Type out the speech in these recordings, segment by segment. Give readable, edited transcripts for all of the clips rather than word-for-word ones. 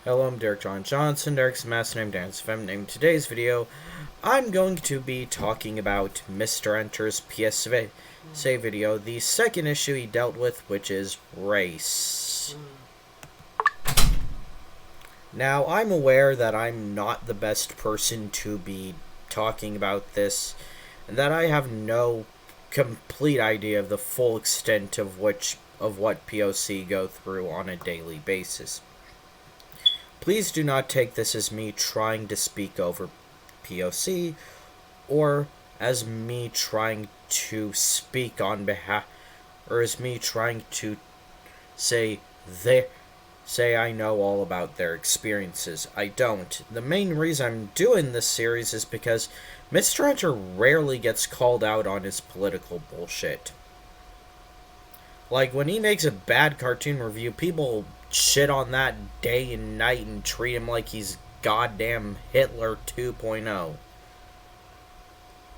Hello, I'm Derek John Johnson, Derek's master name Dance Fem. In today's video, I'm going to be talking about Mr. Enter's PSA video, the second issue he dealt with, which is race. Now, I'm aware that I'm not the best person to be talking about this, and that I have no complete idea of the full extent of what POC go through on a daily basis. Please do not take this as me trying to speak over POC, or as me trying to speak on behalf, or as me trying to say I know all about their experiences. I don't. The main reason I'm doing this series is because Mr. Enter rarely gets called out on his political bullshit. Like, when he makes a bad cartoon review, people shit on that day and night and treat him like he's goddamn Hitler 2.0.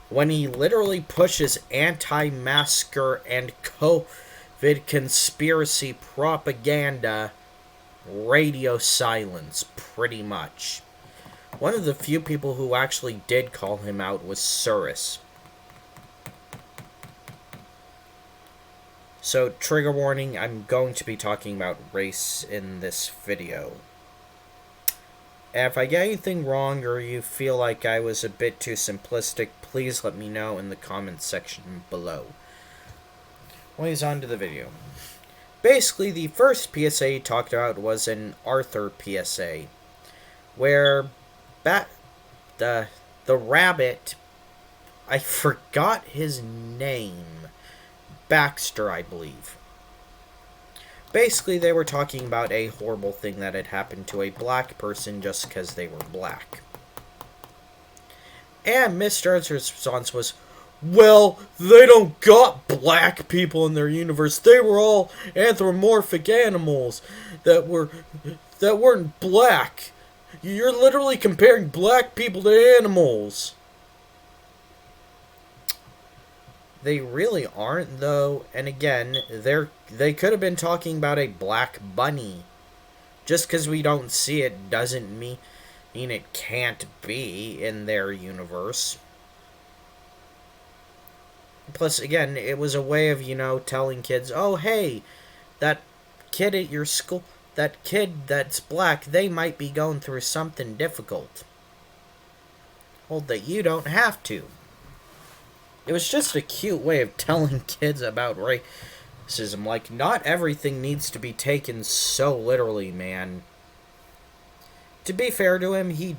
When he literally pushes anti-masker and COVID conspiracy propaganda, radio silence, pretty much. One of the few people who actually did call him out was Surus. So, trigger warning, I'm going to be talking about race in this video. If I get anything wrong or you feel like I was a bit too simplistic, please let me know in the comments section below. Anyways, on to the video. Basically, the first PSA he talked about was an Arthur PSA, where the rabbit, I forgot his name, Baxter, I believe. Basically, they were talking about a horrible thing that had happened to a black person just because they were black. And Mr. Earth's response was, well, they don't got black people in their universe. They were all anthropomorphic animals that weren't black. You're literally comparing black people to animals. They really aren't, though, and again, they could have been talking about a black bunny. Just because we don't see it doesn't mean it can't be in their universe. Plus, again, it was a way of, telling kids, oh, hey, that kid at your school, that kid that's black, they might be going through something difficult. Well, that you don't have to. It was just a cute way of telling kids about racism. Like, not everything needs to be taken so literally, man. To be fair to him, he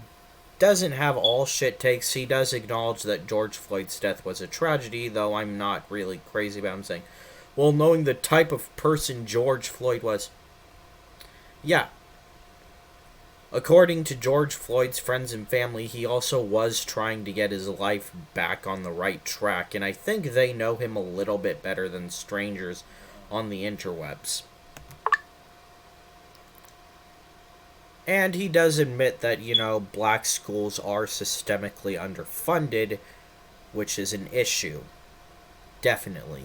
doesn't have all shit takes. He does acknowledge that George Floyd's death was a tragedy, though I'm not really crazy about him saying, well, knowing the type of person George Floyd was. Yeah. According to George Floyd's friends and family, he also was trying to get his life back on the right track, and I think they know him a little bit better than strangers on the interwebs. And he does admit that, black schools are systemically underfunded, which is an issue. Definitely.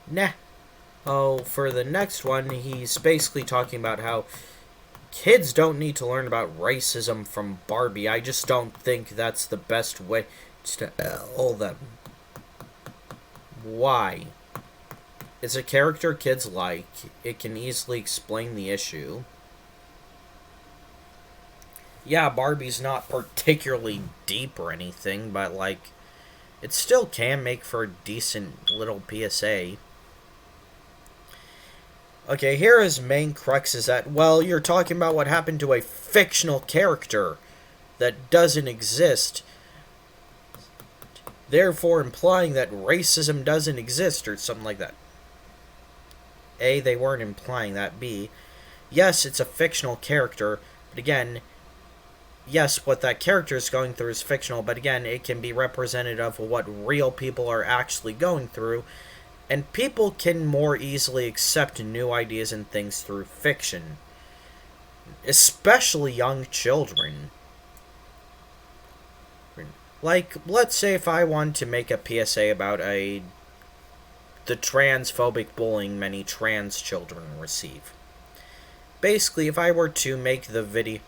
Nah. Oh, for the next one, he's basically talking about how kids don't need to learn about racism from Barbie. I just don't think that's the best way to tell them. Why? It's a character kids like. It can easily explain the issue. Yeah, Barbie's not particularly deep or anything, but, it still can make for a decent little PSA. Okay, here his main crux is that, well, you're talking about what happened to a fictional character that doesn't exist, therefore implying that racism doesn't exist, or something like that. A, they weren't implying that. B, yes, it's a fictional character, but again, yes, what that character is going through is fictional, but again, it can be representative of what real people are actually going through, and people can more easily accept new ideas and things through fiction. Especially young children. Like, let's say if I wanted to make a PSA about the transphobic bullying many trans children receive. basically, if I were to make the video,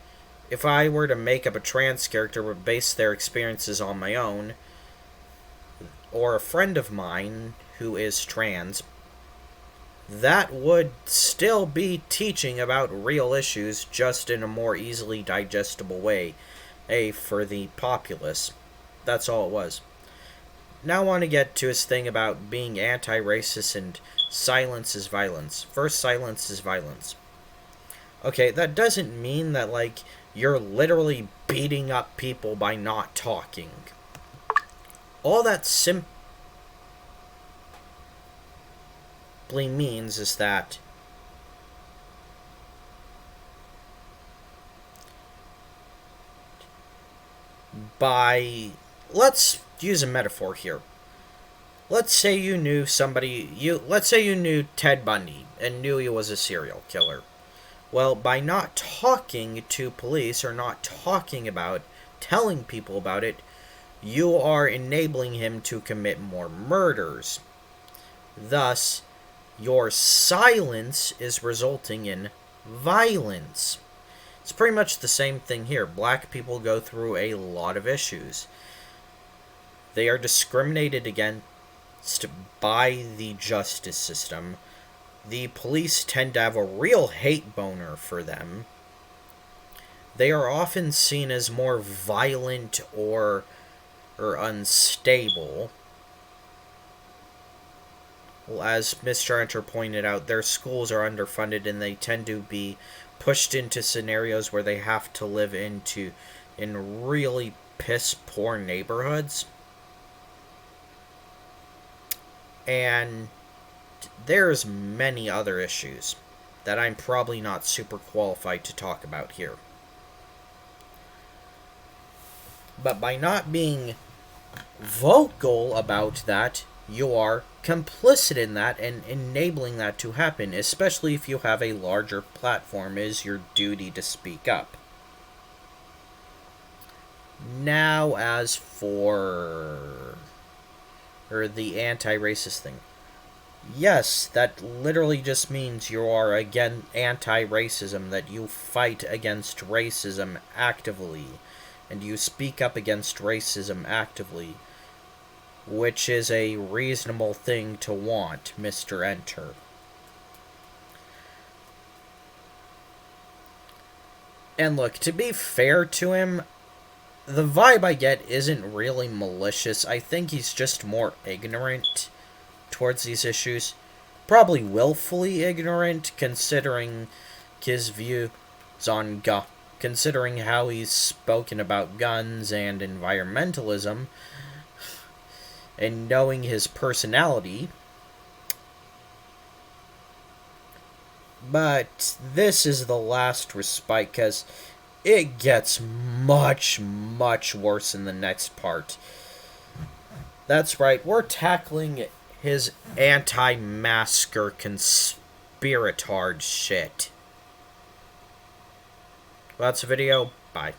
if I were to make up a trans character but base their experiences on my own, or a friend of mine who is trans, that would still be teaching about real issues, just in a more easily digestible way, for the populace. That's all it was. Now I want to get to his thing about being anti-racist and silence is violence. First, silence is violence. Okay, that doesn't mean that, like, you're literally beating up people by not talking. All that simply means is that let's use a metaphor here. Let's say you knew let's say you knew Ted Bundy and knew he was a serial killer. Well, by not talking to police or not telling people about it, you are enabling him to commit more murders. Thus, your silence is resulting in violence. It's pretty much the same thing here. Black people go through a lot of issues. They are discriminated against by the justice system. The police tend to have a real hate boner for them. They are often seen as more violent or unstable. Well, as Mr. Enter pointed out, their schools are underfunded and they tend to be pushed into scenarios where they have to live in really piss poor neighborhoods. And there's many other issues that I'm probably not super qualified to talk about here. But by not being vocal about that, you are complicit in that and enabling that to happen, especially if you have a larger platform. It is your duty to speak up. Now, as for the anti-racist thing. Yes, that literally just means you are again anti-racism, that you fight against racism actively, and you speak up against racism actively, which is a reasonable thing to want, Mr. Enter. And look, to be fair to him, the vibe I get isn't really malicious. I think he's just more ignorant towards these issues. Probably willfully ignorant, considering his views on considering how he's spoken about guns and environmentalism, and knowing his personality. But this is the last respite, because it gets much, much worse in the next part. That's right, we're tackling his anti-masker conspiratard shit. Well, that's the video. Bye.